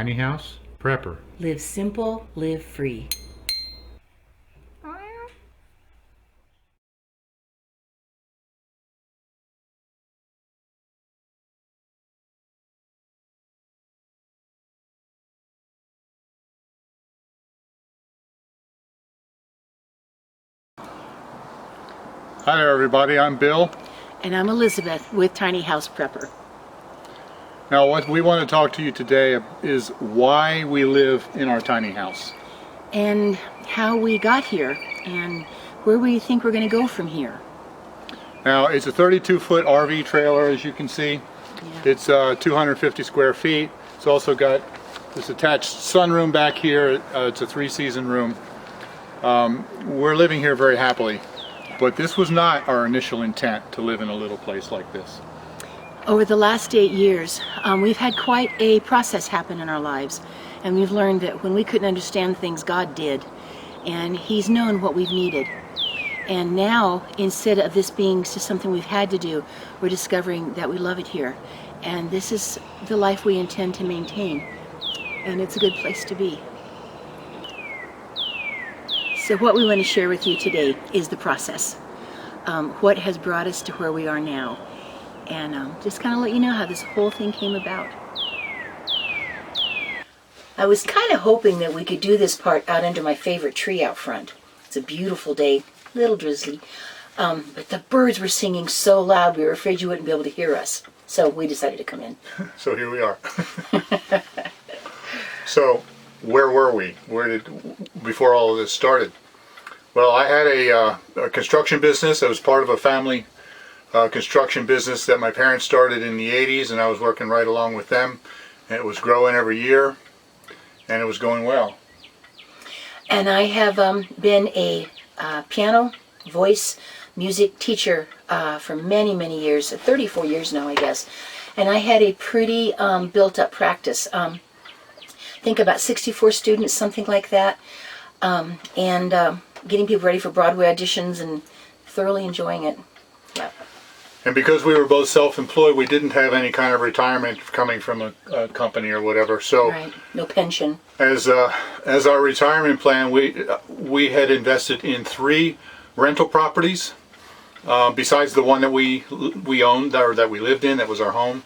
Tiny House Prepper. Live simple, live free. Hi there everybody, I'm Bill. And I'm Elizabeth with Tiny House Prepper. Now what we want to talk to you today is why we live in our tiny house. And how we got here and where we think we're going to go from here. Now it's a 32-foot RV trailer, as you can see. Yeah. It's 250 square feet. It's also got this attached sunroom back here. It's a 3-season room. We're living here very happily. But this was not our initial intent, to live in a little place like this. Over the last 8 years, we've had quite a process happen in our lives. And we've learned that when we couldn't understand things, God did. And He's known what we've needed. And now, instead of this being just something we've had to do, we're discovering that we love it here. And this is the life we intend to maintain. And it's a good place to be. So what we want to share with you today is the process. What has brought us to where we are now. And just kind of let you know how this whole thing came about. I was kind of hoping that we could do this part out under my favorite tree out front. It's a beautiful day, a little drizzly. But the birds were singing so loud we were afraid you wouldn't be able to hear us. So we decided to come in. So here we are. So where were we? Before all of this started? Well, I had a construction business. I was part of a family construction business that my parents started in the 80s, and I was working right along with them. And it was growing every year, and it was going well. And I have been a piano, voice, music teacher for many, many years, 34 years now, I guess. And I had a pretty built-up practice. Think about 64 students, something like that. Getting people ready for Broadway auditions and thoroughly enjoying it. Yeah. And because we were both self-employed, we didn't have any kind of retirement coming from a company or whatever. So, right. No pension. As our retirement plan, we had invested in 3 rental properties, besides the one that we owned or that we lived in. That was our home.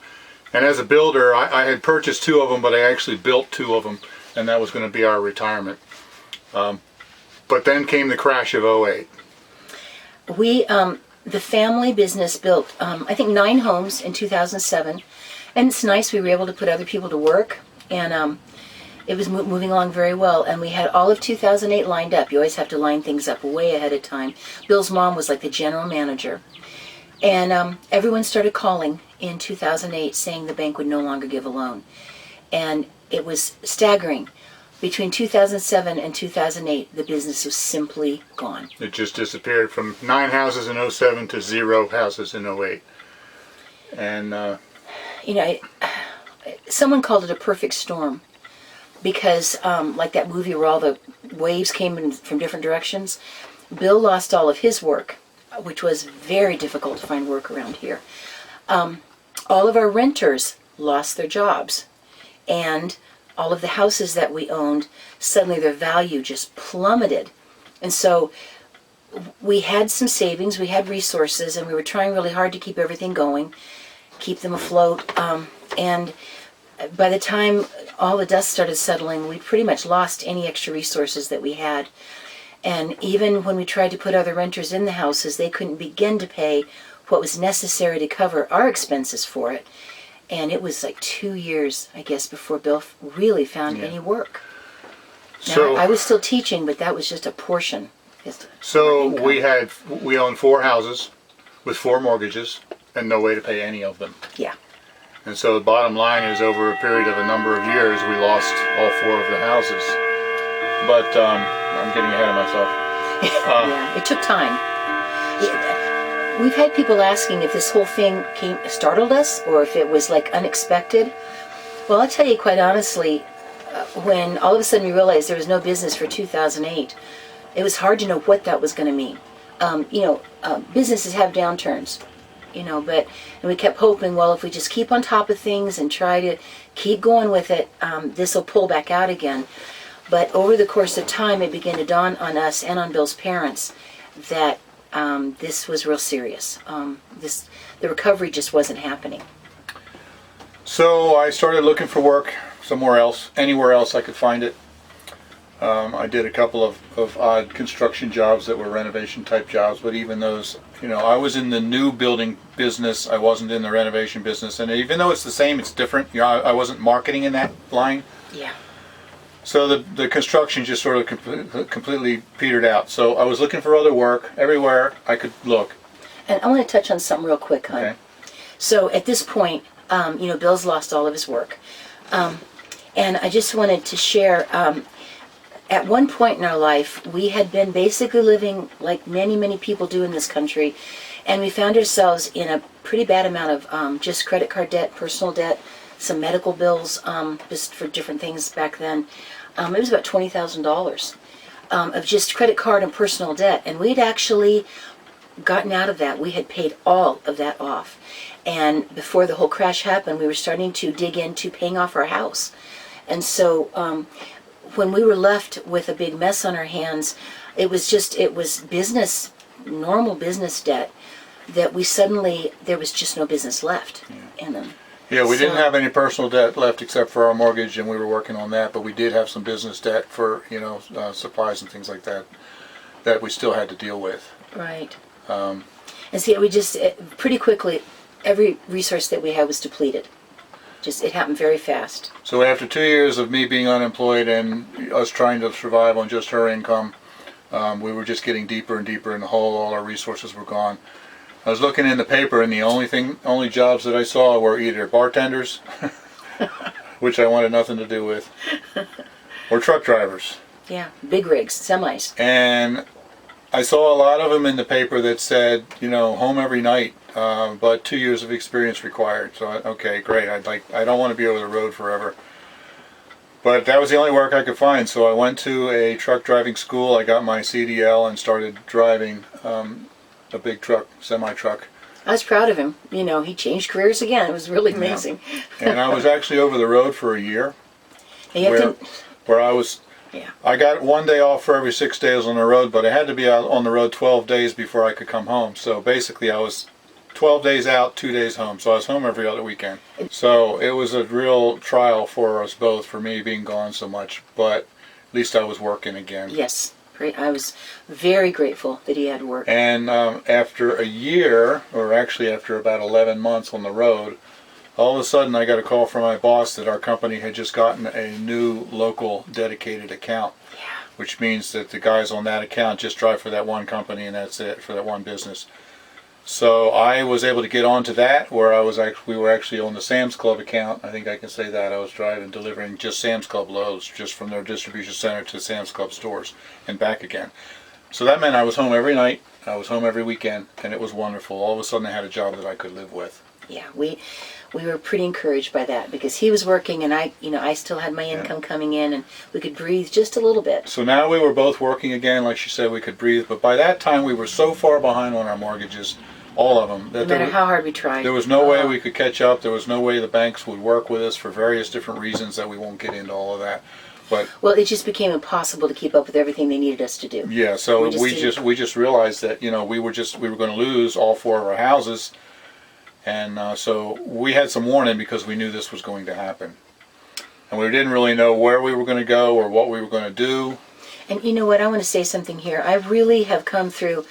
And as a builder, I had purchased 2 of them, but I actually built 2 of them, and that was going to be our retirement. But then came the crash of '08. The family business built, I think, 9 homes in 2007. And it's nice, we were able to put other people to work. And it was moving along very well. And we had all of 2008 lined up. You always have to line things up way ahead of time. Bill's mom was like the general manager. And everyone started calling in 2008 saying the bank would no longer give a loan. And it was staggering. Between 2007 and 2008, the business was simply gone. It just disappeared from 9 houses in '07 to 0 houses in '08. And someone called it a perfect storm, because like that movie where all the waves came in from different directions, Bill lost all of his work, which was very difficult to find work around here. All of our renters lost their jobs, and all of the houses that we owned, suddenly their value just plummeted. And so we had some savings, we had resources, and we were trying really hard to keep everything going, keep them afloat. And by the time all the dust started settling, we pretty much lost any extra resources that we had. And even when we tried to put other renters in the houses, they couldn't begin to pay what was necessary to cover our expenses for it. And it was like 2 years, I guess, before Bill really found any work. Now, I was still teaching, but that was just a portion. So we owned 4 houses with 4 mortgages and no way to pay any of them. Yeah. And so the bottom line is, over a period of a number of years, we lost all 4 of the houses. But I'm getting ahead of myself. Yeah, it took time. We've had people asking if this whole thing startled us or if it was like unexpected. Well, I'll tell you quite honestly, when all of a sudden we realized there was no business for 2008, it was hard to know what that was going to mean. Businesses have downturns. but and we kept hoping, well, if we just keep on top of things and try to keep going with it, this will pull back out again. But over the course of time, it began to dawn on us and on Bill's parents that this was real serious. The recovery just wasn't happening. So I started looking for work somewhere else, anywhere else I could find it. I did a couple of odd construction jobs that were renovation type jobs, but even those, I was in the new building business. I wasn't in the renovation business, and even though it's the same, it's different. I wasn't marketing in that line. Yeah. So the construction just sort of completely petered out. So I was looking for other work everywhere I could look. And I want to touch on something real quick, hon. Okay. So at this point, Bill's lost all of his work. And I just wanted to share, at one point in our life, we had been basically living like many, many people do in this country. And we found ourselves in a pretty bad amount of just credit card debt, personal debt, some medical bills, just for different things back then. It was about $20,000 of just credit card and personal debt. And we'd actually gotten out of that. We had paid all of that off. And before the whole crash happened, we were starting to dig into paying off our house. And so when we were left with a big mess on our hands, it was business, normal business debt that there was just no business left in them. Yeah, we didn't have any personal debt left except for our mortgage, and we were working on that. But we did have some business debt for supplies and things like that we still had to deal with. Right. And see, we just pretty quickly, every resource that we had was depleted. It happened very fast. So after 2 years of me being unemployed and us trying to survive on just her income, we were just getting deeper and deeper in the hole. All our resources were gone. I was looking in the paper, and the only jobs that I saw were either bartenders, which I wanted nothing to do with, or truck drivers. Yeah, big rigs, semis. And I saw a lot of them in the paper that said, home every night, but 2 years of experience required. So, okay, great. I don't want to be over the road forever. But that was the only work I could find. So I went to a truck driving school. I got my CDL and started driving a big truck, semi-truck. I was proud of him. He changed careers again. It was really amazing. Yeah. And I was actually over the road for a year. Where I was. Yeah. I got 1 day off for every 6 days on the road, but I had to be out on the road 12 days before I could come home. So basically I was 12 days out, 2 days home. So I was home every other weekend. So it was a real trial for us both, for me being gone so much, but at least I was working again. Yes. I was very grateful that he had work. And after a year, or actually after about 11 months on the road, all of a sudden I got a call from my boss that our company had just gotten a new local dedicated account. Yeah. Which means that the guys on that account just drive for that one company, and that's it, for that one business. So I was able to get onto that, where we were actually on the Sam's Club account. I think I can say that. I was delivering just Sam's Club loads, just from their distribution center to Sam's Club stores and back again. So that meant I was home every night, I was home every weekend, and it was wonderful. All of a sudden I had a job that I could live with. Yeah, we were pretty encouraged by that, because he was working and I still had my income coming in, and we could breathe just a little bit. So now we were both working again, like she said, we could breathe. But by that time we were so far behind on our mortgages, all of them, that no matter how hard we tried, there was no way we could catch up. There was no way the banks would work with us for various different reasons that we won't get into all of that. But it just became impossible to keep up with everything they needed us to do. Yeah, so we just realized that we were going to lose all 4 of our houses, and so we had some warning because we knew this was going to happen, and we didn't really know where we were going to go or what we were going to do. And you know what? I want to say something here. I really have come through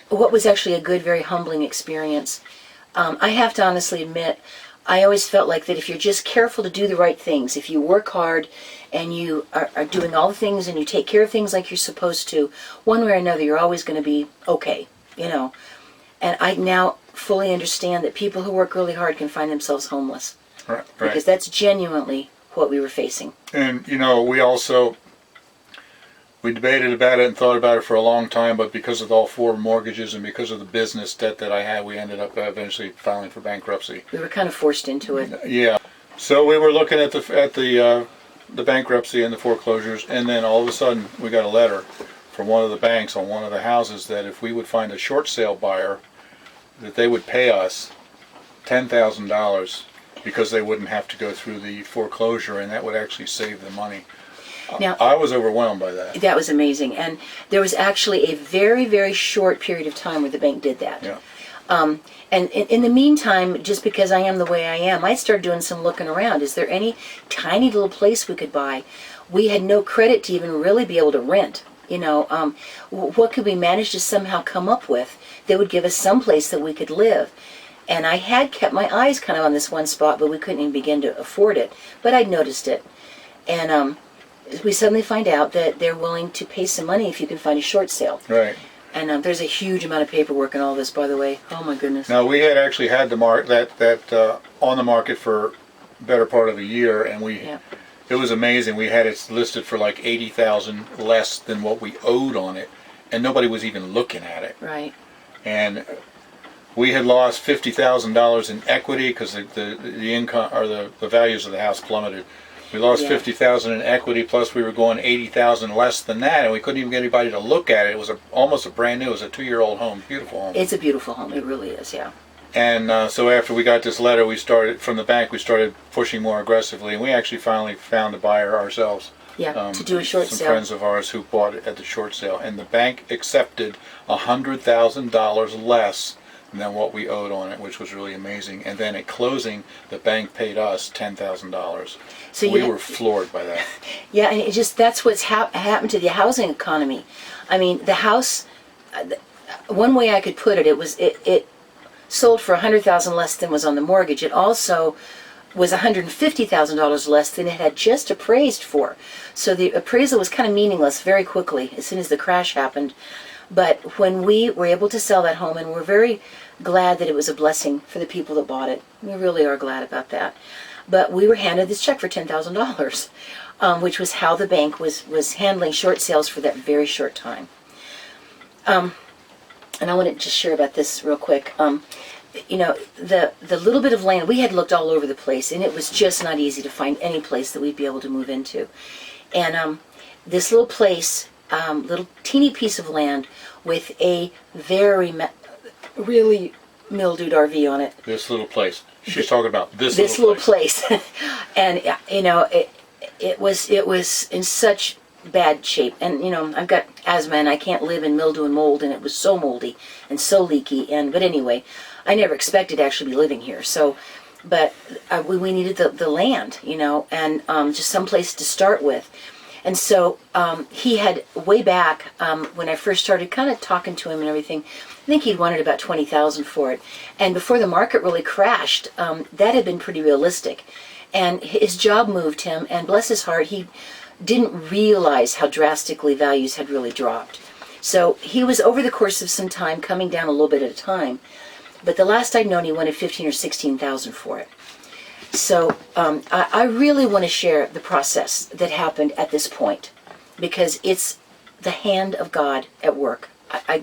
what was actually a good, very humbling experience. I have to honestly admit, I always felt like that if you're just careful to do the right things, if you work hard and you are doing all the things and you take care of things like you're supposed to, one way or another, you're always going to be okay, And I now fully understand that people who work really hard can find themselves homeless. Right. Because that's genuinely what we were facing. And, we debated about it and thought about it for a long time, but because of all 4 mortgages and because of the business debt that I had, we ended up eventually filing for bankruptcy. We were kind of forced into it. Yeah. So we were looking at the bankruptcy and the foreclosures, and then all of a sudden we got a letter from one of the banks on one of the houses that if we would find a short sale buyer, that they would pay us $10,000 because they wouldn't have to go through the foreclosure, and that would actually save the money. Now, I was overwhelmed by that. that was amazing. And there was actually a very, very short period of time where the bank did that. Yeah. And in the meantime, just because I am the way I am, I started doing some looking around. Is there any tiny little place we could buy? We had no credit to even really be able to rent. What could we manage to somehow come up with that would give us some place that we could live? And I had kept my eyes kind of on this one spot, but we couldn't even begin to afford it. But I'd noticed it. And we suddenly find out that they're willing to pay some money if you can find a short sale. Right. And there's a huge amount of paperwork and all this, by the way. Oh my goodness. Now, we had actually had that on the market for a better part of a year, and Yeah. it was amazing. We had it listed for like $80,000 less than what we owed on it, and nobody was even looking at it. Right. And we had lost $50,000 in equity because the income or the values of the house plummeted. We lost Yeah. $50,000 in equity, plus we were going $80,000 less than that, and we couldn't even get anybody to look at it. It was almost a brand new. It was a 2-year-old home, beautiful home. It's a beautiful home. It really is, yeah. And so after we got this letter, we started from the bank. We started pushing more aggressively, and we actually finally found a buyer ourselves. Yeah, to do a short some sale. friends of ours who bought it at the short sale, and the bank accepted $100,000 less than what we owed on it, which was really amazing. And then at closing, the bank paid us $10,000. So we were floored by that. Yeah, and that's what's happened to the housing economy. I mean, the house. One way I could put it, it sold for $100,000 less than was on the mortgage. It also was $150,000 less than it had just appraised for. So the appraisal was kind of meaningless very quickly as soon as the crash happened. But when we were able to sell that home, and we're very glad that it was a blessing for the people that bought it. We really are glad about that. But we were handed this check for $10,000, which was how the bank was handling short sales for that very short time. And I want to just share about this real quick. The little bit of land, we had looked all over the place, and it was just not easy to find any place that we'd be able to move into. And this little place, little teeny piece of land with a really mildewed RV on it. This little place. She's talking about this little place. And it was in such bad shape. And I've got asthma and I can't live in mildew and mold, and it was so moldy and so leaky. But anyway, I never expected to actually be living here. So, but we needed the land, and just some place to start with. And so he had way back when I first started kind of talking to him and everything. I think he'd wanted about $20,000 for it. And before the market really crashed, that had been pretty realistic. And his job moved him, and bless his heart, he didn't realize how drastically values had really dropped. So he was, over the course of some time, coming down a little bit at a time. But the last I'd known, he wanted $15,000 or $16,000 for it. So I really want to share the process that happened at this point, because it's the hand of God at work.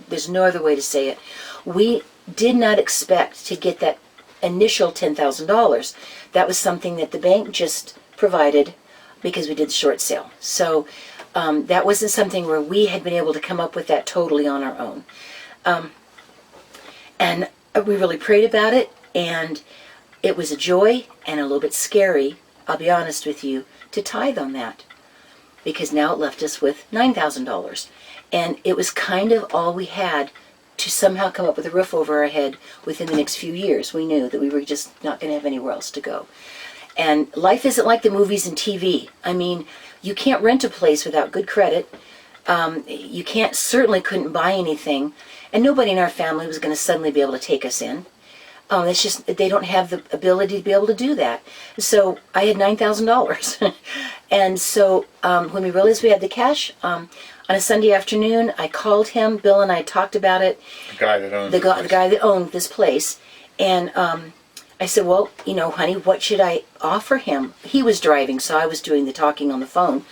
There's no other way to say it. We did not expect to get that initial $10,000. That was something that the bank just provided because we did the short sale. So that wasn't something where we had been able to come up with that totally on our own. And we really prayed about it, and it was a joy and a little bit scary, I'll be honest with you, to tithe on that, because now it left us with $9,000. And it was kind of all we had to somehow come up with a roof over our head within the next few years. We knew that we were just not going to have anywhere else to go. And life isn't like the movies and TV. I mean, you can't rent a place without good credit. You certainly couldn't buy anything. And nobody in our family was going to suddenly be able to take us in. It's just they don't have the ability to be able to do that. So I had $9,000. And so when we realized we had the cash, on a Sunday afternoon, I called him. Bill and I talked about it. The guy that owned the guy that owned this place. And I said, well, honey, what should I offer him? He was driving, so I was doing the talking on the phone.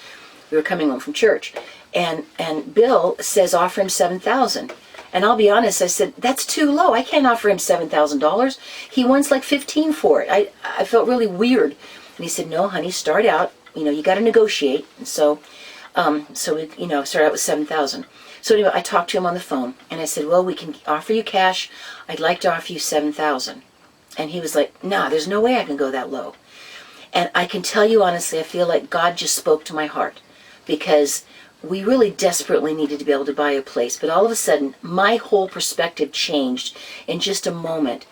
We were coming home from church. And Bill says, offer him $7,000. And I'll be honest, I said, that's too low. I can't offer him $7,000. He wants like $15,000 for it. I felt really weird. And he said, no, honey, start out. You got to negotiate. And so we, started out with $7,000. So anyway, I talked to him on the phone, and I said, well, we can offer you cash. I'd like to offer you $7,000. And he was like, nah, there's no way I can go that low. And I can tell you honestly, I feel like God just spoke to my heart, because we really desperately needed to be able to buy a place. But all of a sudden, my whole perspective changed in just a moment.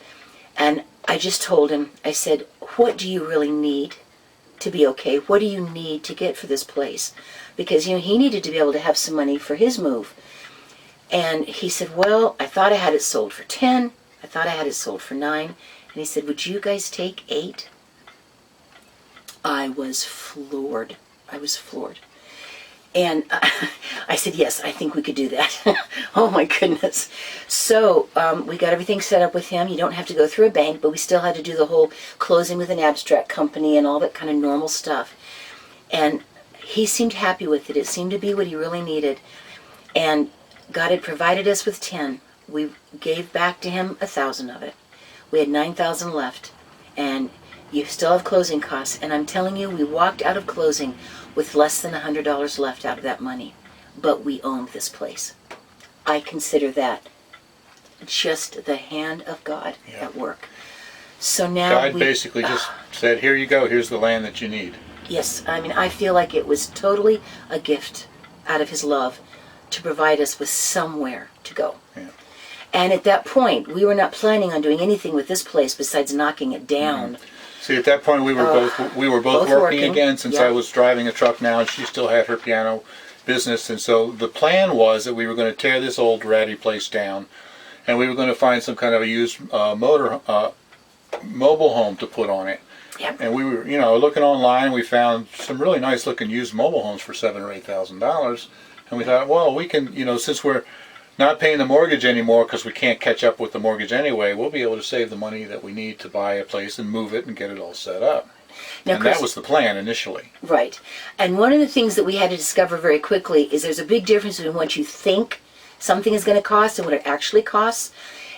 And I just told him, I said, what do you really need to be okay? What do you need to get for this place? Because, he needed to be able to have some money for his move. And he said, well, I thought I had it sold for 10. I thought I had it sold for 9. And he said, would you guys take 8? I was floored. And I said, yes, I think we could do that. Oh my goodness. So we got everything set up with him. You don't have to go through a bank, but we still had to do the whole closing with an abstract company and all that kind of normal stuff. And he seemed happy with it. It seemed to be what he really needed. And God had provided us with 10. We gave back to him 1,000 of it. We had 9,000 left. And you still have closing costs. And I'm telling you, we walked out of closing with less than $100 left out of that money. But we owned this place. I consider that just the hand of God at work. So now God basically just said, here you go, here's the land that you need. Yes, I mean, I feel like it was totally a gift out of his love to provide us with somewhere to go. Yeah. And at that point, we were not planning on doing anything with this place besides knocking it down. See, at that point, we were both working again, since Yeah. I was driving a truck now, and she still had her piano business. And so the plan was that we were going to tear this old ratty place down, and we were going to find some kind of a used mobile home to put on it. Yep. And we were, looking online. We found some really nice looking used mobile homes for $7,000 or $8,000, and we thought, well, we can, since we're not paying the mortgage anymore because we can't catch up with the mortgage anyway, we'll be able to save the money that we need to buy a place and move it and get it all set up. Now, And Chris, that was the plan initially. right. And one of the things that we had to discover very quickly is there's a big difference between what you think something is going to cost and what it actually costs.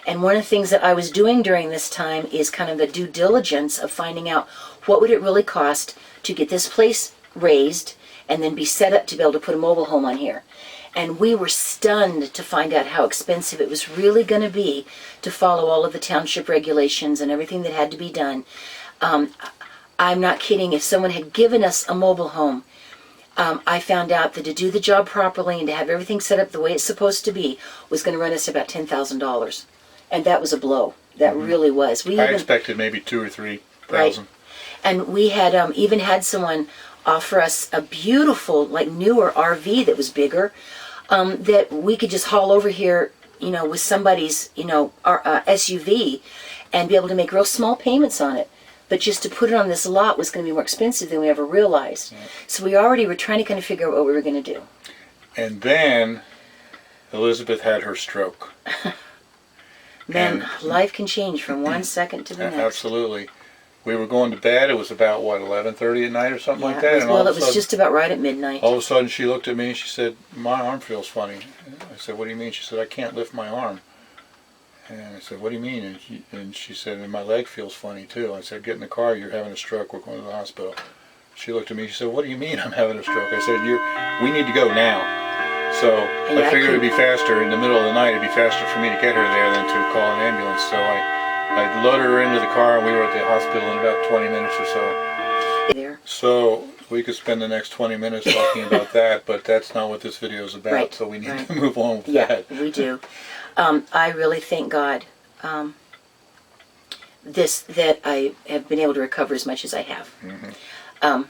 And one of the things that I was doing during this time is kind of the due diligence of finding out what would it really cost to get this place raised and then be set up to be able to put a mobile home on here. And we were stunned to find out how expensive it was really going to be to follow all of the township regulations and everything that had to be done. I'm not kidding. If someone had given us a mobile home, I found out that to do the job properly and to have everything set up the way it's supposed to be was going to run us about $10,000. And that was a blow. That really was. I expected maybe $2,000 or $3,000. Right. And we had even had someone offer us a beautiful, newer RV that was bigger, that we could just haul over here, with somebody's, SUV, and be able to make real small payments on it. But just to put it on this lot was going to be more expensive than we ever realized. Right. So we already were trying to kind of figure out what we were going to do. And then Elizabeth had her stroke. Man, life can change from one second to the next. Absolutely. We were going to bed. It was about, 11:30 at night or something like that? It was just about right at midnight. All of a sudden she looked at me and she said, my arm feels funny. I said, what do you mean? She said, I can't lift my arm. And I said, what do you mean? And she said, and my leg feels funny too. I said, get in the car, you're having a stroke, we're going to the hospital. She looked at me, she said, what do you mean I'm having a stroke? I said, we need to go now. So I figured it'd be faster in the middle of the night, it'd be faster for me to get her there than to call an ambulance. So I loaded her into the car and we were at the hospital in about 20 minutes or so. There. So we could spend the next 20 minutes talking about that, but that's not what this video is about, right. So we need to move on with that. Yeah, we do. I really thank God that I have been able to recover as much as I have. Mm-hmm.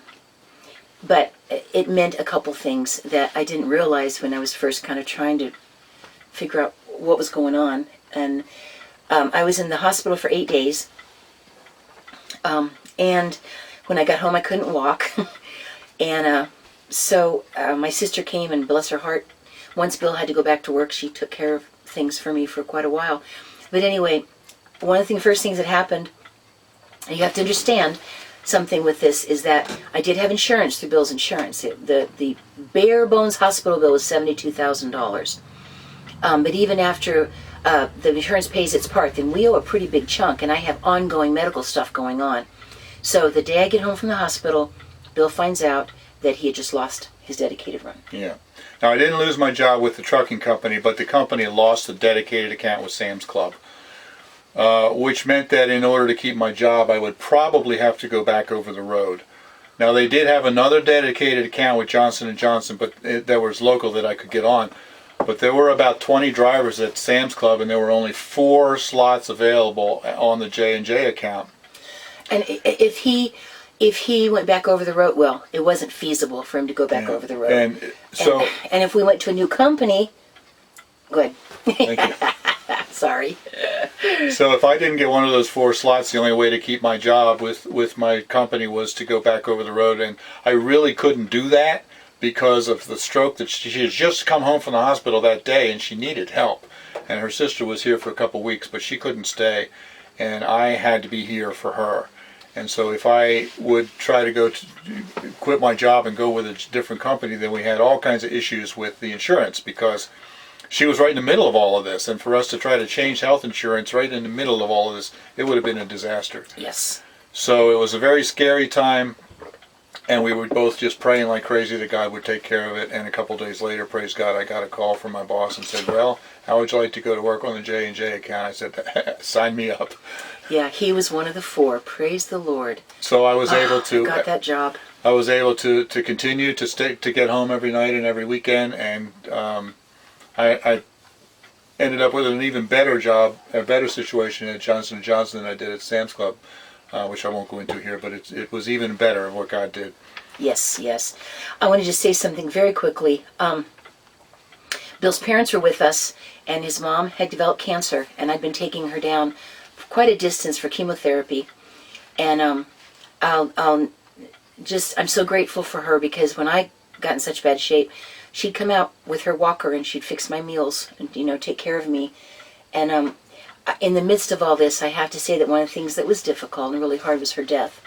But it meant a couple things that I didn't realize when I was first kind of trying to figure out what was going on. And I was in the hospital for 8 days. And when I got home, I couldn't walk. And so my sister came, and bless her heart, once Bill had to go back to work, she took care of things for me for quite a while. But anyway, one of the first things that happened, and you have to understand something with this, is that I did have insurance through Bill's insurance. The bare bones hospital bill was $72,000. But even after the insurance pays its part, then we owe a pretty big chunk, and I have ongoing medical stuff going on. So the day I get home from the hospital, Bill finds out that he had just lost his dedicated run. Yeah. Now, I didn't lose my job with the trucking company, but the company lost a dedicated account with Sam's Club, which meant that in order to keep my job, I would probably have to go back over the road. Now, they did have another dedicated account with Johnson & Johnson, but that was local that I could get on. But there were about 20 drivers at Sam's Club, and there were only 4 slots available on the J&J account. And if he went back over the road, well, it wasn't feasible for him to go back over the road. And so, and if we went to a new company, go ahead. thank you. Sorry. So if I didn't get one of those 4 slots, the only way to keep my job with my company was to go back over the road, and I really couldn't do that because of the stroke that she had just come home from the hospital that day, and she needed help. And her sister was here for a couple weeks, but she couldn't stay, and I had to be here for her. And so if I would try to quit my job and go with a different company, then we had all kinds of issues with the insurance because she was right in the middle of all of this. And for us to try to change health insurance right in the middle of all of this, it would have been a disaster. Yes. So it was a very scary time, and we were both just praying like crazy that God would take care of it. And a couple days later, praise God, I got a call from my boss and said, well, how would you like to go to work on the J&J account? I said, sign me up. Yeah, he was one of the 4. Praise the Lord. So I was able to got that job. I was able to continue to get home every night and every weekend, and I ended up with an even better job, a better situation at Johnson & Johnson than I did at Sam's Club, which I won't go into here, but it was even better what God did. Yes, yes. I want to just say something very quickly. Bill's parents were with us, and his mom had developed cancer, and I'd been taking her down quite a distance for chemotherapy. And I'm so grateful for her because when I got in such bad shape, she'd come out with her walker and she'd fix my meals and, take care of me. And in the midst of all this, I have to say that one of the things that was difficult and really hard was her death.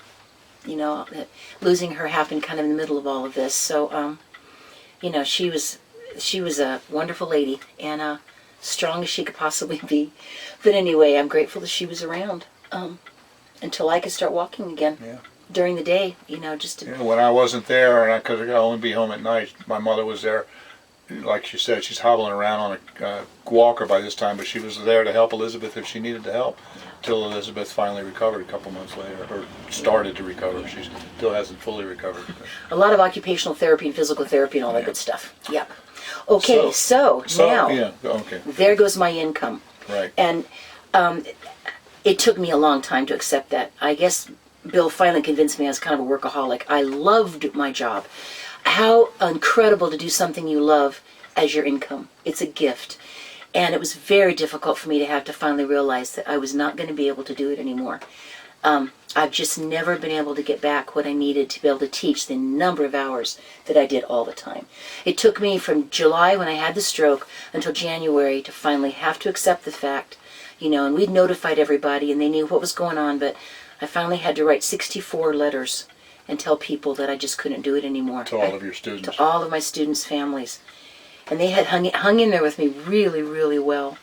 Losing her happened kind of in the middle of all of this. So, she was a wonderful lady and strong as she could possibly be. But anyway, I'm grateful that she was around until I could start walking again. Yeah. During the day, When I wasn't there and I could only be home at night, my mother was there. Like she said, she's hobbling around on a walker by this time, but she was there to help Elizabeth if she needed the help. Till Elizabeth finally recovered a couple months later, or started to recover. She still hasn't fully recovered. A lot of occupational therapy and physical therapy and all that good stuff. Yep. Okay, so now, yeah, okay, there goes my income. right. And it took me a long time to accept that. I guess Bill finally convinced me I was kind of a workaholic. I loved my job. How incredible to do something you love as your income. It's a gift. And it was very difficult for me to have to finally realize that I was not going to be able to do it anymore. I've just never been able to get back what I needed to be able to teach the number of hours that I did all the time. It took me from July when I had the stroke until January to finally have to accept the fact, and we'd notified everybody and they knew what was going on, but I finally had to write 64 letters and tell people that I just couldn't do it anymore. To all of your students. To all of my students' families. And they had hung in there with me really, really well.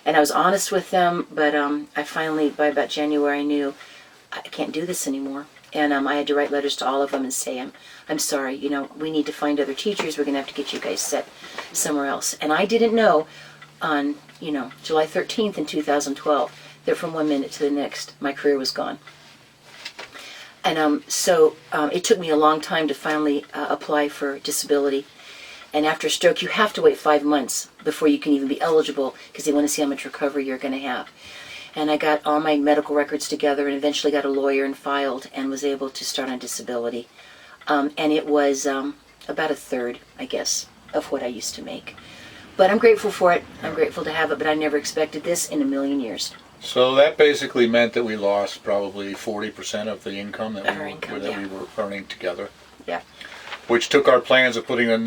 And I was honest with them, but I finally, by about January, I knew I can't do this anymore. And I had to write letters to all of them and say, I'm sorry, we need to find other teachers. We're going to have to get you guys set somewhere else. And I didn't know on, July 13th in 2012 that from one minute to the next, my career was gone. And so it took me a long time to finally apply for disability. And after a stroke, you have to wait 5 months before you can even be eligible because they want to see how much recovery you're going to have. And I got all my medical records together and eventually got a lawyer and filed and was able to start on disability. And it was about a third, I guess, of what I used to make. But I'm grateful for it. I'm grateful to have it, but I never expected this in a million years. So that basically meant that we lost probably 40% of the income that we were earning together. Yeah. Which took our plans of putting a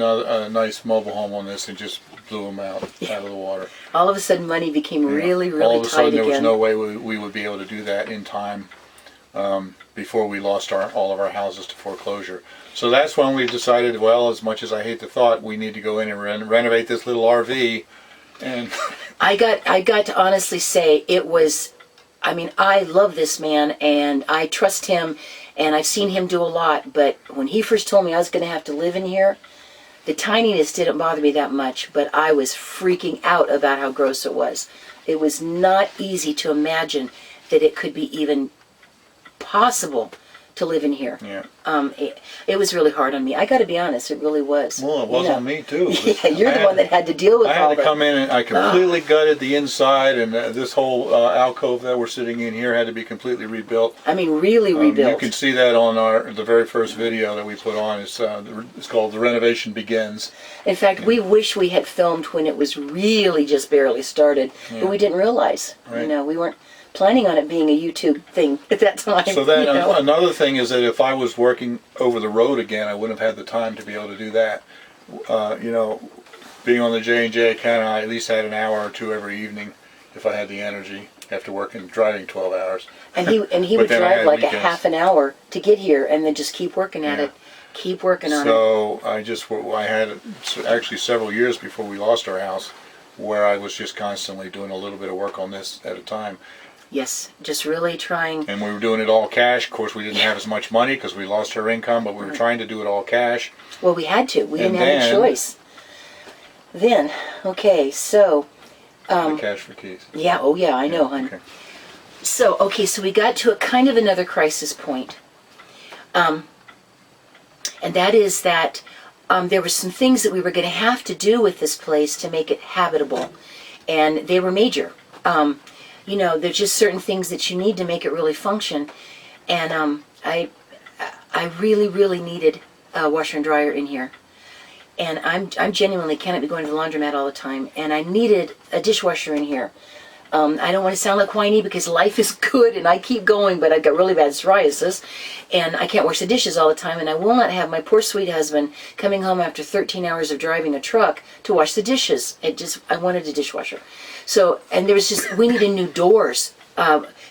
nice mobile home on this and just blew them out of the water. All of a sudden, money became really, really tight again. All of a sudden, there was no way we would be able to do that in time before we lost all of our houses to foreclosure. So that's when we decided, well, as much as I hate the thought, we need to go in and renovate this little RV. And I got to honestly say it was, I love this man and I trust him and I've seen him do a lot, but when he first told me I was going to have to live in here, The tininess didn't bother me that much, but I was freaking out about how gross it was. It was not easy to imagine that it could be even possible to live in here. Yeah. It was really hard on me. I got to be honest, it really was. Well, it was on me too. Yeah, you're the one that had to deal with I all had to that. come in and I completely gutted the inside, and this whole alcove that we're sitting in here had to be completely rebuilt. I mean, really rebuilt. You can see that on the very first video that we put on. It's called "The Renovation Begins." In fact, we wish we had filmed when it was really just barely started, but we didn't realize. Right. You know, we weren't planning on it being a YouTube thing at that time. So then you know? another thing is that if I was working over the road again, I wouldn't have had the time to be able to do that. Being on the J&J account, I at least had an hour or two every evening if I had the energy after working, driving 12 hours. And he But would then I drive had like weekends. a half an hour to get here, and then just keep working at Yeah. it, keep working on it. So I had actually several years before we lost our house where I was just constantly doing a little bit of work on this at a time. Yes, just really trying. And we were doing it all cash. Of course, we didn't have as much money because we lost our income, but we were trying to do it all cash. Well, we had to. We didn't And have a then- choice. Then, okay, so The cash for keys. yeah, oh yeah, I know, hon. Okay. So, okay, so we got to a kind of another crisis point. And that is that there were some things that we were going to have to do with this place to make it habitable. And they were major. There's just certain things that you need to make it really function. And I really, really needed a washer and dryer in here. And I'm genuinely cannot be going to the laundromat all the time. And I needed a dishwasher in here. I don't want to sound like whiny because life is good and I keep going, but I've got really bad psoriasis and I can't wash the dishes all the time, and I will not have my poor sweet husband coming home after 13 hours of driving a truck to wash the dishes. I wanted a dishwasher. So, and we needed new doors.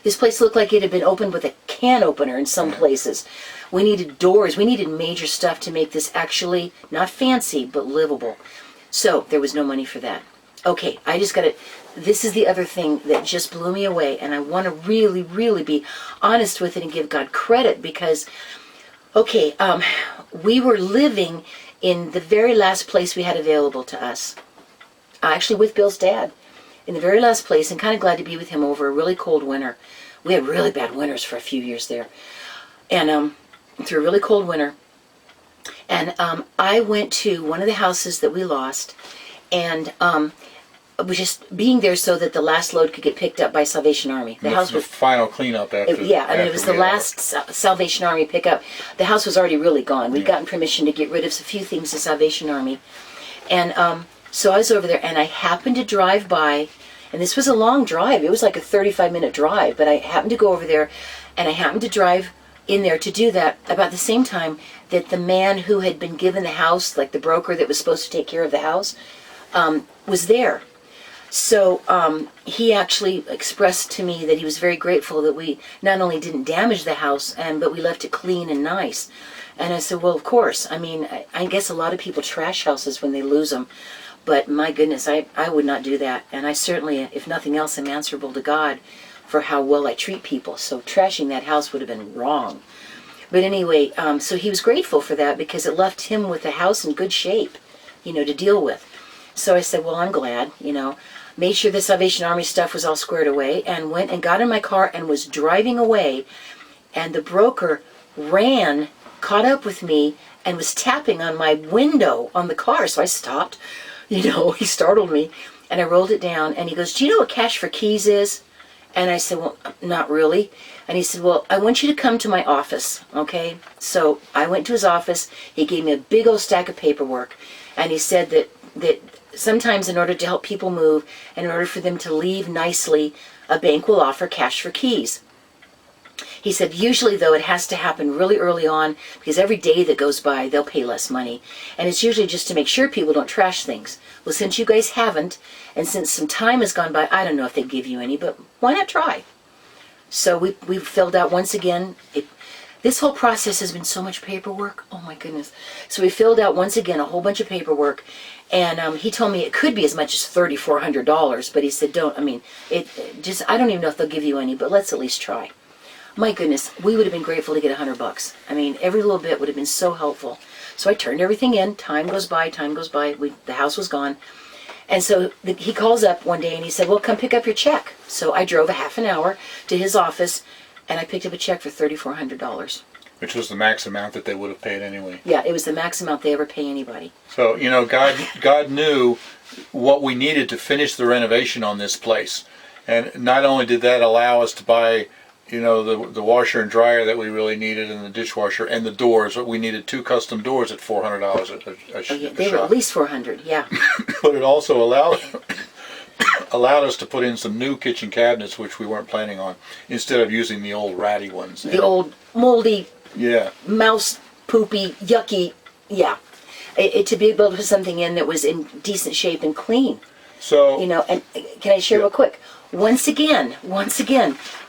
This place looked like it had been opened with a can opener in some places. We needed doors. We needed major stuff to make this actually not fancy, but livable. So there was no money for that. Okay, I just got to, this is the other thing that just blew me away, and I want to really, really be honest with it and give God credit because, okay, we were living in the very last place we had available to us. Actually with Bill's dad. In the very last place, and kind of glad to be with him over a really cold winter. We had really bad winters for a few years there. And through a really cold winter. And I went to one of the houses that we lost, and was just being there so that the last load could get picked up by Salvation Army. The house The was, final cleanup after. it was after the we had last Salvation Army pickup. The house was already really gone. We'd gotten permission to get rid of a few things to Salvation Army. And so I was over there, and I happened to drive by, and this was a long drive. It was like a 35-minute drive, but I happened to go over there, and I happened to drive in there to do that about the same time that the man who had been given the house, like the broker that was supposed to take care of the house, was there. So he actually expressed to me that he was very grateful that we not only didn't damage the house, but we left it clean and nice. And I said, well, of course. I mean, I guess a lot of people trash houses when they lose them. But my goodness, I would not do that. And I certainly, if nothing else, am answerable to God for how well I treat people. So trashing that house would have been wrong. But anyway, so he was grateful for that because it left him with the house in good shape, to deal with. So I said, well, I'm glad, Made sure the Salvation Army stuff was all squared away and went and got in my car and was driving away. And the broker ran, caught up with me, and was tapping on my window on the car. So I stopped. He startled me. And I rolled it down. And he goes, do you know what cash for keys is? And I said, well, not really. And he said, well, I want you to come to my office, okay? So I went to his office. He gave me a big old stack of paperwork. And he said that sometimes in order to help people move, and in order for them to leave nicely, a bank will offer cash for keys. He said, usually, though, it has to happen really early on because every day that goes by, they'll pay less money. And it's usually just to make sure people don't trash things. Well, since you guys haven't, and since some time has gone by, I don't know if they'd give you any, but why not try? So we filled out once again. This whole process has been so much paperwork. Oh, my goodness. So we filled out once again a whole bunch of paperwork. And he told me it could be as much as $3,400, but he said, I don't even know if they'll give you any, but let's at least try. my goodness, we would have been grateful to get $100. I mean, every little bit would have been so helpful. So I turned everything in. Time goes by. The house was gone. And so he calls up one day and he said, well, come pick up your check. So I drove a half an hour to his office and I picked up a check for $3,400. Which was the max amount that they would have paid anyway. Yeah, it was the max amount they ever pay anybody. So, you know, God knew what we needed to finish the renovation on this place. And not only did that allow us to buy, you know, the washer and dryer that we really needed and the dishwasher and the doors, but we needed 2 custom doors at $400 a Yeah, they were shop. at least $400, yeah. But it also allowed us to put in some new kitchen cabinets, which we weren't planning on, instead of using the old ratty ones. The old moldy, Yeah. mouse poopy, yucky, yeah. To be able to put something in that was in decent shape and clean, So, you know. And can I share real quick? Once again,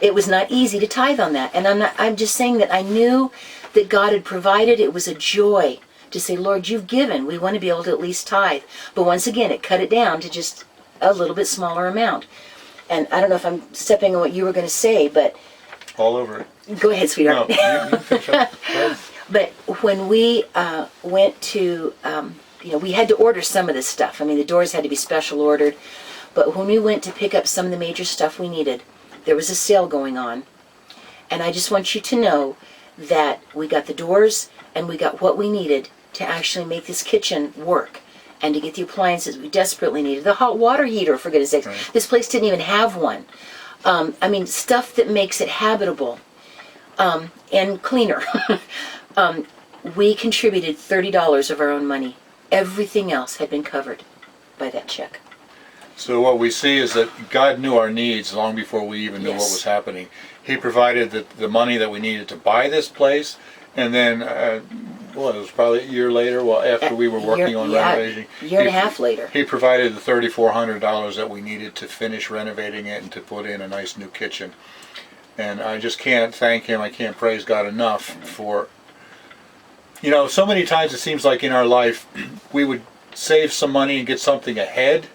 it was not easy to tithe on that. And I'm just saying that I knew that God had provided. It was a joy to say, Lord, you've given. We want to be able to at least tithe. But once again, it cut it down to just a little bit smaller amount. And I don't know if I'm stepping on what you were going to say, but all over it. go ahead, No, sweetheart. you finish up. Go ahead. But when we went to, you know, we had to order some of this stuff. I mean, the doors had to be special ordered. But when we went to pick up some of the major stuff we needed, there was a sale going on. And I just want you to know that we got the doors and we got what we needed to actually make this kitchen work and to get the appliances we desperately needed. The hot water heater, for goodness sakes. Right. This place didn't even have one. I mean, stuff that makes it habitable and cleaner. We contributed $30 of our own money. Everything else had been covered by that check. So what we see is that God knew our needs long before we even knew Yes. what was happening. He provided the money that we needed to buy this place, and then, well, it was probably a year later, well, after we were working on renovating. Year and a half later. He provided the $3,400 that we needed to finish renovating it and to put in a nice new kitchen. And I just can't thank him, I can't praise God enough for, you know, so many times it seems like in our life we would save some money and get something ahead.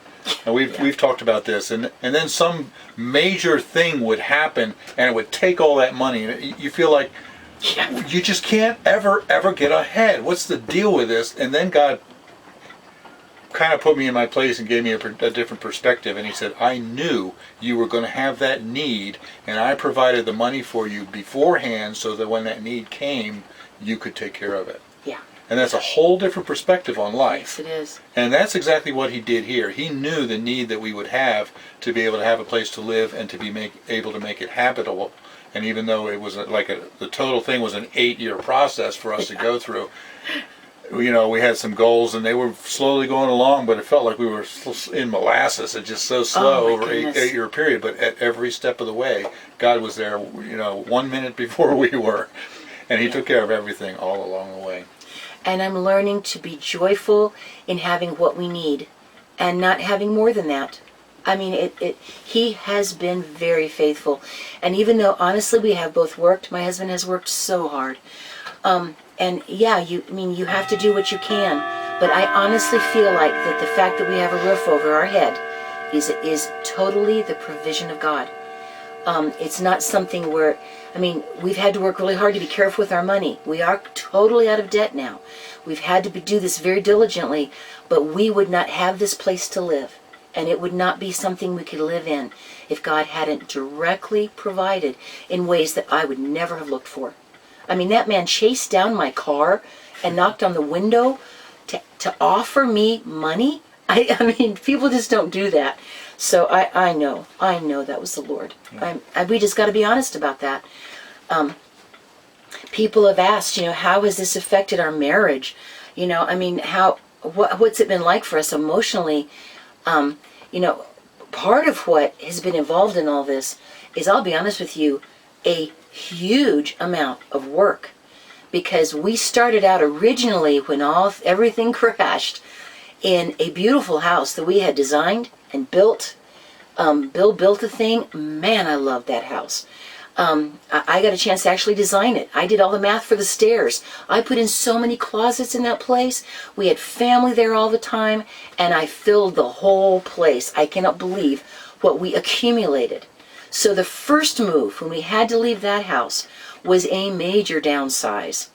And we've talked about this, and then some major thing would happen, and it would take all that money, and you feel like you just can't ever get ahead. What's the deal with this? And then God kind of put me in my place and gave me a different perspective, and He said, I knew you were going to have that need, and I provided the money for you beforehand so that when that need came, you could take care of it. Yeah. And that's a whole different perspective on life. Yes, it is. And that's exactly what He did here. He knew the need that we would have to be able to have a place to live and to be able to make it habitable. And even though it was the total thing was an 8-year process for us to go through, you know, we had some goals and they were slowly going along, but it felt like we were in molasses. It's just so slow Oh, my over goodness. 8-year period. But at every step of the way, God was there, you know, 1 minute before we were. And He took care of everything all along the way. And I'm learning to be joyful in having what we need and not having more than that. I mean, He has been very faithful. And even though, honestly, we have both worked, my husband has worked so hard. And yeah, you have to do what you can. But I honestly feel like that the fact that we have a roof over our head is totally the provision of God. It's not something where, I mean, we've had to work really hard to be careful with our money. We are totally out of debt now. We've had to do this very diligently, but we would not have this place to live. And it would not be something we could live in if God hadn't directly provided in ways that I would never have looked for. I mean, that man chased down my car and knocked on the window to offer me money. I mean, people just don't do that. So I know that was the Lord. We just got to be honest about that. People have asked, you know, how has this affected our marriage? You know, I mean, what's it been like for us emotionally? You know, part of what has been involved in all this is, I'll be honest with you, a huge amount of work. Because we started out originally when everything crashed in a beautiful house that we had designed and built. Bill built the thing. Man, I loved that house. I got a chance to actually design it. I did all the math for the stairs. I put in so many closets in that place. We had family there all the time, and I filled the whole place. I cannot believe what we accumulated. So the first move, when we had to leave that house, was a major downsize.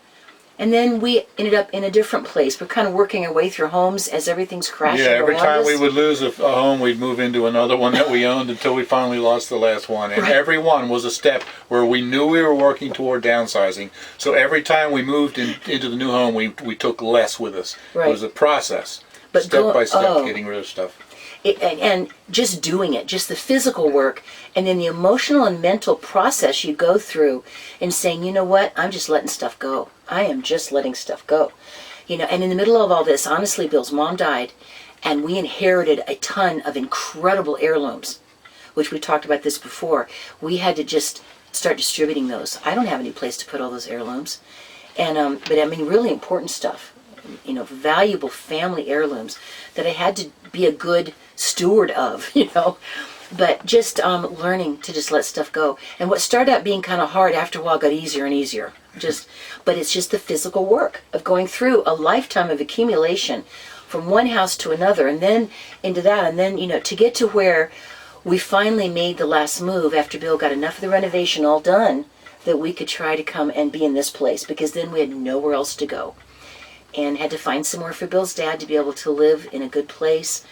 And then we ended up in a different place. We're kind of working our way through homes as everything's crashing Yeah, every around time us. we would lose a home, we'd move into another one that we owned until we finally lost the last one. And Right. every one was a step where we knew we were working toward downsizing. So every time we moved into the new home, we took less with us. Right. It was a process, But step by step, oh. getting rid of stuff. And just doing it, just the physical work, and then the emotional and mental process you go through and saying, you know what, I'm just letting stuff go. I am just letting stuff go. You know, and in the middle of all this, honestly, Bill's mom died, and we inherited a ton of incredible heirlooms, which we talked about this before. We had to just start distributing those. I don't have any place to put all those heirlooms. And, but I mean, really important stuff, you know, valuable family heirlooms that I had to be a good steward of, you know. But just learning to just let stuff go. And what started out being kind of hard, after a while got easier and easier. But it's just the physical work of going through a lifetime of accumulation from one house to another, and then into that, and then, you know, to get to where we finally made the last move after Bill got enough of the renovation all done that we could try to come and be in this place, because then we had nowhere else to go. And had to find somewhere for Bill's dad to be able to live in a good place.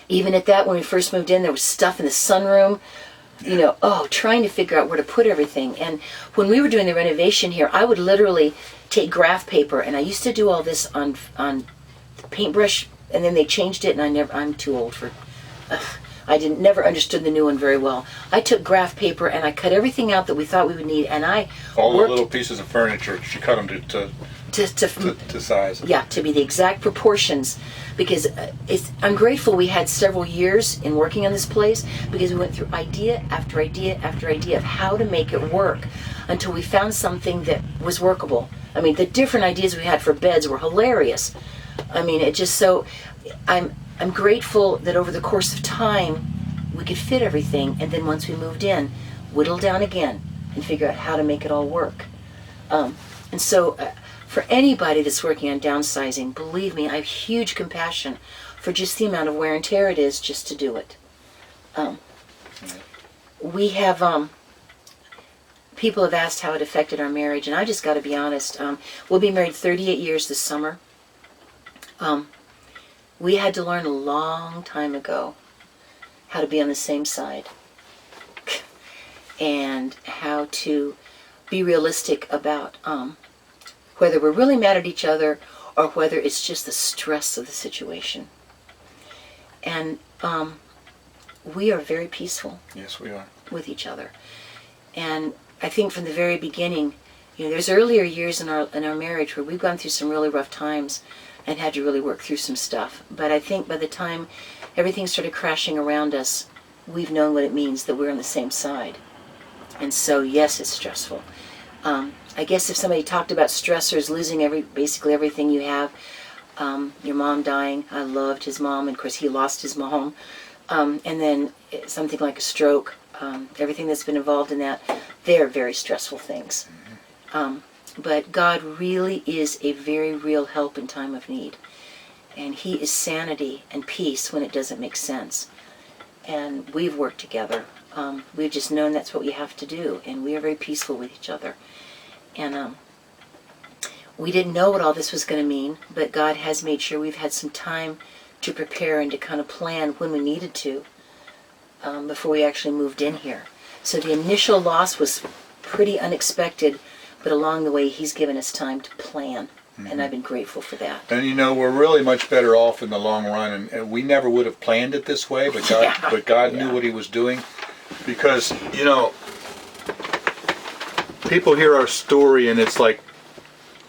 Even at that, when we first moved in, there was stuff in the sunroom, you know, trying to figure out where to put everything. And when we were doing the renovation here, I would literally take graph paper, and I used to do all this on paintbrush, and then they changed it, and I'm too old for, I never understood the new one very well. I took graph paper, and I cut everything out that we thought we would need, and I All the worked little pieces of furniture, she cut them to size. yeah, to be the exact proportions, because I'm grateful we had several years in working on this place, because we went through idea after idea after idea of how to make it work until we found something that was workable. I mean, the different ideas we had for beds were hilarious. I mean, it just so I'm grateful that over the course of time we could fit everything, and then once we moved in, whittle down again and figure out how to make it all work. And so for anybody that's working on downsizing, believe me, I have huge compassion for just the amount of wear and tear it is just to do it. We have, people have asked how it affected our marriage, and I just got to be honest. We'll be married 38 years this summer. We had to learn a long time ago how to be on the same side and how to be realistic about whether we're really mad at each other or whether it's just the stress of the situation. And we are very peaceful. Yes, we are. With each other. And I think from the very beginning, you know, there's earlier years in our marriage where we've gone through some really rough times and had to really work through some stuff. But I think by the time everything started crashing around us, we've known what it means that we're on the same side. And so, yes, it's stressful. I guess if somebody talked about stressors, losing basically everything you have, your mom dying, I loved his mom, and of course he lost his mom, and then something like a stroke, everything that's been involved in that, they're very stressful things. But God really is a very real help in time of need. And He is sanity and peace when it doesn't make sense. And we've worked together. We've just known that's what we have to do. And we are very peaceful with each other. And we didn't know what all this was going to mean, but God has made sure we've had some time to prepare and to kind of plan when we needed to before we actually moved in here. So the initial loss was pretty unexpected, but along the way He's given us time to plan, and I've been grateful for that. And you know, we're really much better off in the long run, and we never would have planned it this way, but God knew what He was doing. Because, you know, people hear our story and it's like,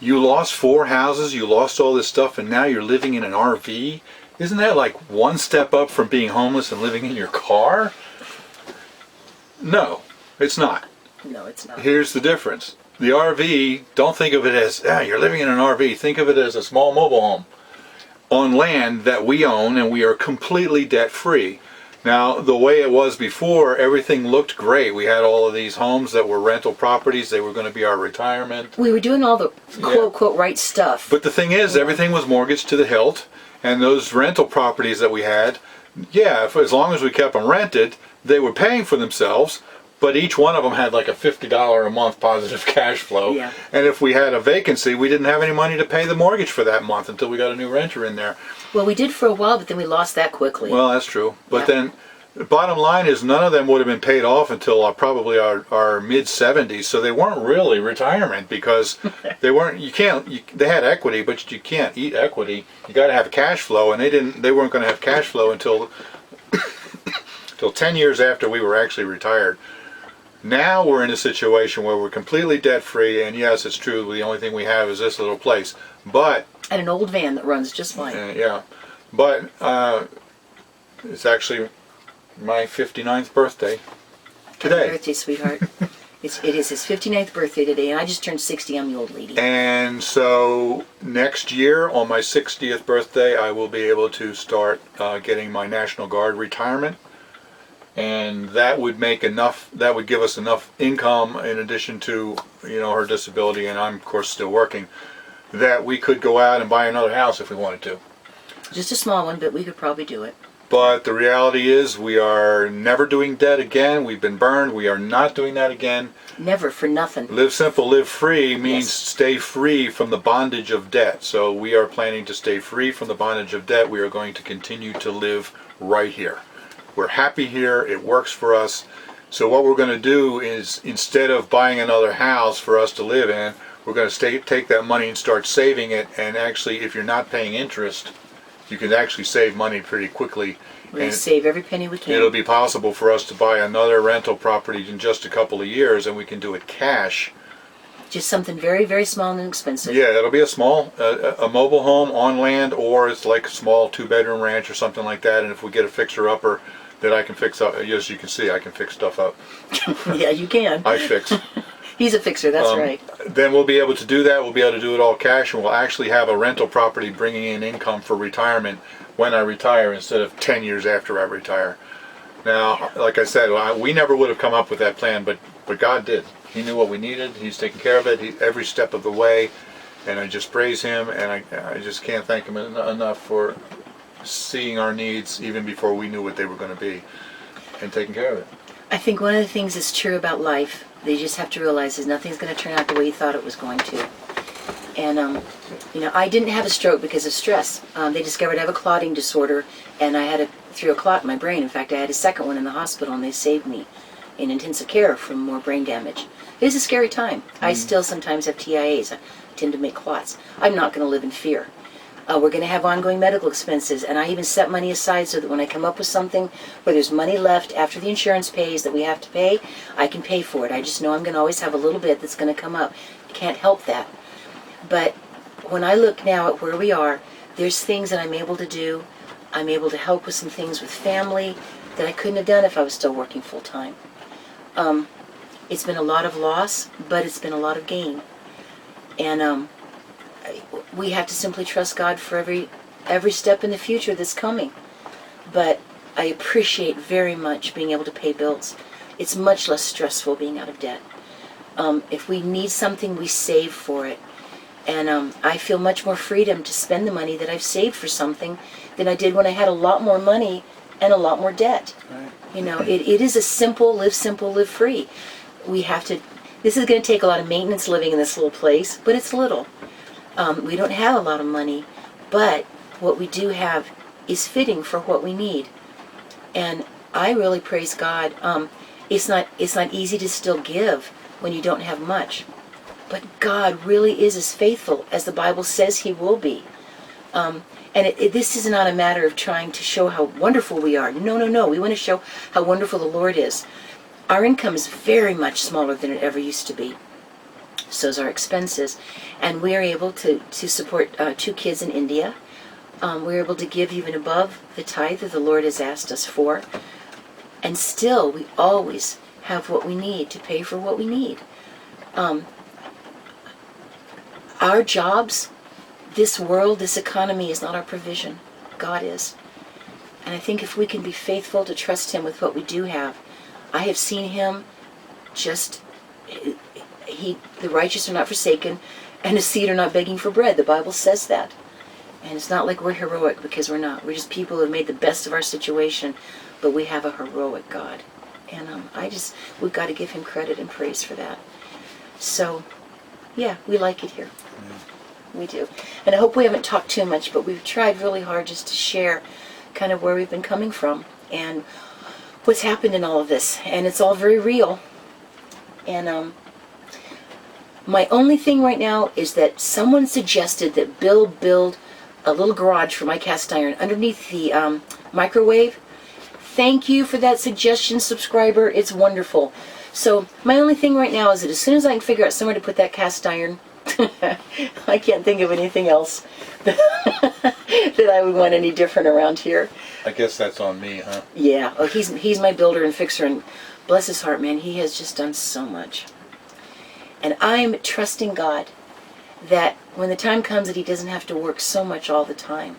you lost 4 houses, you lost all this stuff, and now you're living in an RV? Isn't that like one step up from being homeless and living in your car? No, it's not. No, it's not. Here's the difference. The RV, don't think of it as, you're living in an RV. Think of it as a small mobile home on land that we own, and we are completely debt-free. Now, the way it was before, everything looked great. We had all of these homes that were rental properties. They were going to be our retirement. We were doing all the quote right stuff. But the thing is, everything was mortgaged to the hilt, and those rental properties that we had, as long as we kept them rented, they were paying for themselves, but each one of them had like a $50 a month positive cash flow. Yeah. And if we had a vacancy, we didn't have any money to pay the mortgage for that month until we got a new renter in there. Well, we did for a while, but then we lost that quickly. Well, that's true. But Yeah. then the bottom line is none of them would have been paid off until probably our mid-70s. So they weren't really retirement because they weren't. They had equity, but you can't eat equity. You got to have cash flow, and they weren't going to have cash flow until 10 years after we were actually retired. Now we're in a situation where we're completely debt-free, and yes, it's true. The only thing we have is this little place, but And an old van that runs just fine. yeah, but it's actually my 59th birthday Happy today. birthday, sweetheart. It is his 59th birthday today, and I just turned 60. I'm the old lady. And so next year, on my 60th birthday, I will be able to start getting my National Guard retirement. And that would make enough, that would give us enough income in addition to, her disability, and I'm of course still working, that we could go out and buy another house if we wanted to. Just a small one, but we could probably do it. But the reality is we are never doing debt again. We've been burned. We are not doing that again. Never, for nothing. Live simple, live free means Yes. stay free from the bondage of debt. So we are planning to stay free from the bondage of debt. We are going to continue to live right here. We're happy here. It works for us. So what we're going to do is, instead of buying another house for us to live in, we're going to take that money and start saving it. And actually, if you're not paying interest, you can actually save money pretty quickly. We're going And to save every penny we can. it'll be possible for us to buy another rental property in just a couple of years, and we can do it cash. Just something very, very small and inexpensive. Yeah, it'll be a small, a mobile home on land, or it's like a small 2-bedroom ranch or something like that. And if we get a fixer-upper that I can fix up, as you can see, I can fix stuff up. Yeah, you can. I fix. He's a fixer, that's right. Then we'll be able to do that. We'll be able to do it all cash, and we'll actually have a rental property bringing in income for retirement when I retire instead of 10 years after I retire. Now, like I said, we never would have come up with that plan, but God did. He knew what we needed. He's taking care of it every step of the way, and I just praise Him, and I just can't thank Him enough for seeing our needs even before we knew what they were going to be and taking care of it. I think one of the things that's true about life, they just have to realize is nothing's going to turn out the way you thought it was going to. And, I didn't have a stroke because of stress. They discovered I have a clotting disorder, and I had through a clot in my brain. In fact, I had a second one in the hospital, and they saved me in intensive care from more brain damage. It was a scary time. I still sometimes have TIAs. I tend to make clots. I'm not going to live in fear. We're going to have ongoing medical expenses, and I even set money aside so that when I come up with something where there's money left after the insurance pays that we have to pay, I can pay for it. I just know I'm going to always have a little bit that's going to come up. Can't help that. But when I look now at where we are, there's things that I'm able to do. I'm able to help with some things with family that I couldn't have done if I was still working full time. It's been a lot of loss, but it's been a lot of gain. And we have to simply trust God for every step in the future that's coming. But I appreciate very much being able to pay bills. It's much less stressful being out of debt. If we need something, we save for it. And I feel much more freedom to spend the money that I've saved for something than I did when I had a lot more money and a lot more debt. Right. It is a simple, live free. This is going to take a lot of maintenance living in this little place, but it's little. We don't have a lot of money, but what we do have is fitting for what we need. And I really praise God. It's not easy to still give when you don't have much. But God really is as faithful as the Bible says He will be. And this is not a matter of trying to show how wonderful we are. No. We want to show how wonderful the Lord is. Our income is very much smaller than it ever used to be. So is our expenses. And we are able to support 2 kids in India. We're able to give even above the tithe that the Lord has asked us for. And still, we always have what we need to pay for what we need. Our jobs, this world, this economy is not our provision. God is. And I think if we can be faithful to trust Him with what we do have, I have seen Him the righteous are not forsaken, and the seed are not begging for bread. The Bible says that. And it's not like we're heroic, because we're not. We're just people who have made the best of our situation, but we have a heroic God. And we've got to give him credit and praise for that. So, yeah, we like it here. We do. And I hope we haven't talked too much, but we've tried really hard just to share kind of where we've been coming from and what's happened in all of this. And it's all very real. And my only thing right now is that someone suggested that Bill build a little garage for my cast iron underneath the microwave. Thank you for that suggestion, subscriber. It's wonderful. So my only thing right now is that as soon as I can figure out somewhere to put that cast iron, I can't think of anything else that I would want any different around here. I guess that's on me, huh? Yeah, well, he's my builder and fixer, and bless his heart, man, he has just done so much. And I'm trusting God that when the time comes that he doesn't have to work so much all the time,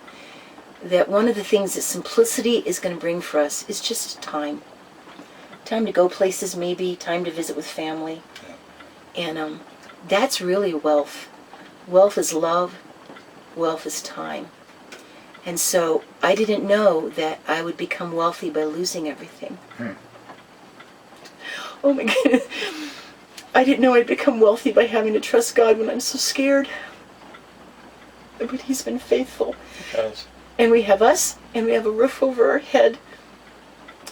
that one of the things that simplicity is going to bring for us is just time. Time to go places, maybe, time to visit with family. And that's really wealth. Wealth is love. Wealth is time. And so I didn't know that I would become wealthy by losing everything. Oh my goodness. I didn't know I'd become wealthy by having to trust God when I'm so scared. But he's been faithful. Because And we have us, and we have a roof over our head.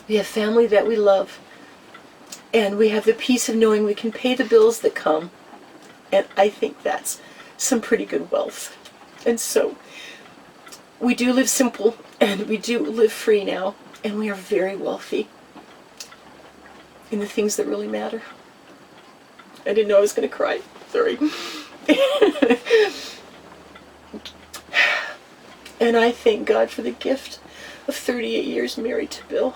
We have family that we love. And we have the peace of knowing we can pay the bills that come. And I think that's some pretty good wealth. And so, we do live simple, and we do live free now. And we are very wealthy in the things that really matter. I didn't know I was going to cry. Sorry. And I thank God for the gift of 38 years married to Bill.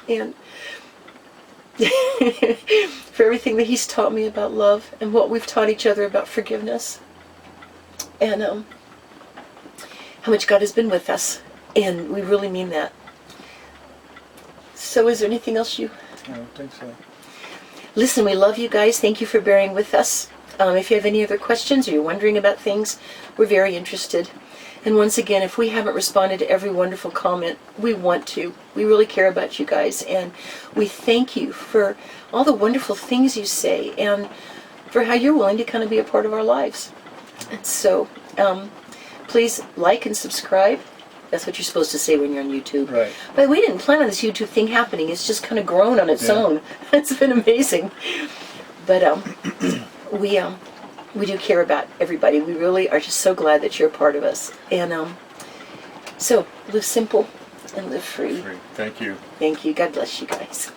And for everything that he's taught me about love and what we've taught each other about forgiveness. And how much God has been with us. And we really mean that. So is there anything else you... I don't think so. Listen, we love you guys. Thank you for bearing with us. If you have any other questions or you're wondering about things, we're very interested. And once again, if we haven't responded to every wonderful comment, we want to. We really care about you guys. And we thank you for all the wonderful things you say and for how you're willing to kind of be a part of our lives. And so, please like and subscribe. That's what you're supposed to say when you're on YouTube. Right. But we didn't plan on this YouTube thing happening. It's just kind of grown on its own. It's been amazing. But we do care about everybody. We really are just so glad that you're a part of us. And so live simple and live free. Thank you. Thank you. God bless you guys.